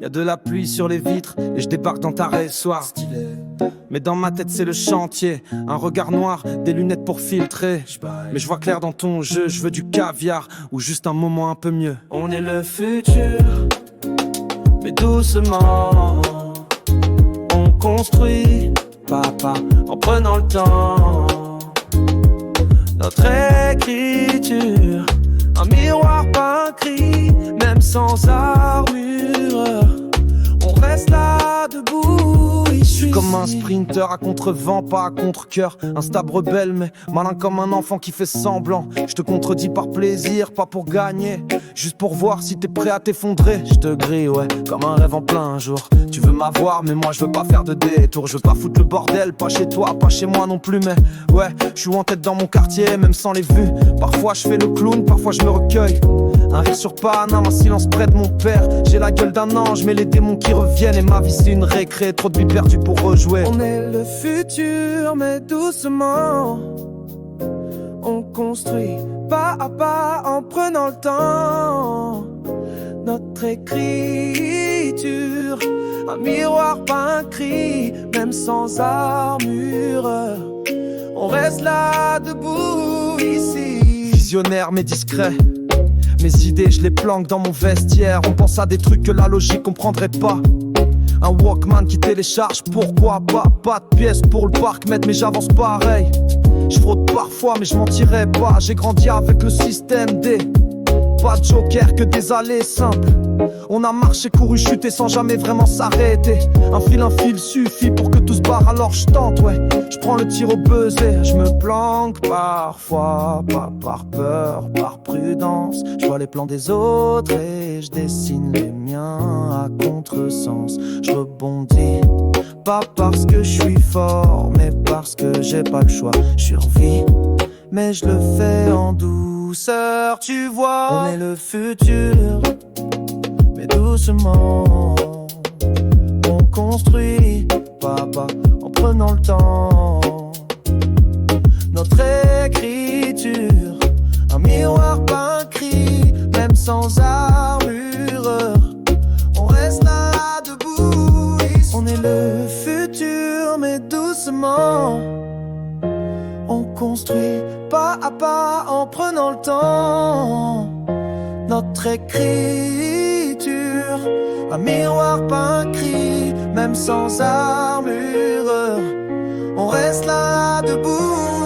Y'a de la pluie sur les vitres et je débarque dans ta soir. Mais dans ma tête c'est le chantier. Un regard noir, des lunettes pour filtrer. Mais je vois clair dans ton jeu, je veux du caviar ou juste un moment un peu mieux. On est le futur, mais doucement. On construit, papa, en prenant le temps. Notre écriture, un miroir pas un cri, même sans armure. On reste là debout. Je suis comme un sprinter à contre-vent, pas à contre-cœur. Un stab rebelle, mais malin comme un enfant qui fait semblant. Je te contredis par plaisir, pas pour gagner. Juste pour voir si t'es prêt à t'effondrer. Je te grille, ouais, comme un rêve en plein jour. Tu veux m'avoir, mais moi je veux pas faire de détour. Je veux pas foutre le bordel, pas chez toi, pas chez moi non plus. Mais ouais, je suis en tête dans mon quartier, même sans les vues. Parfois je fais le clown, parfois je me recueille. Un rire sur Paname, un silence près de mon père. J'ai la gueule d'un ange, mais les démons qui reviennent. Et ma vie c'est une récré, trop de nuits perdues pour rejouer. On est le futur, mais doucement. On construit pas à pas en prenant le temps. Notre écriture, un miroir, pas un cri, même sans armure. On reste là debout ici. Visionnaire mais discret. Mes idées, je les planque dans mon vestiaire. On pense à des trucs que la logique comprendrait pas. Un Walkman qui télécharge, pourquoi pas. Pas de pièces pour le parc, mais j'avance pareil. Je fraude parfois, mais je mentirais pas. J'ai grandi avec le système D. Pas de joker, que des allées simples. On a marché, couru, chuté sans jamais vraiment s'arrêter. Un fil suffit pour que tout se barre, alors je tente, ouais. Je prends le tir au buzzer. Je me planque parfois, pas par peur, par prudence. Je vois les plans des autres et je dessine les miens à contresens. Je rebondis, pas parce que je suis fort, mais parce que j'ai pas le choix. Je survis, mais je le fais en douceur, tu vois. On est le futur, mais doucement. On construit, papa, en prenant le temps. Notre écriture, un miroir, pas un cri, même sans armure. On reste là debout ici. On est le futur, mais doucement. On construit pas à pas en prenant le temps. Notre écriture, un miroir, pas un cri, même sans armure. On reste là debout.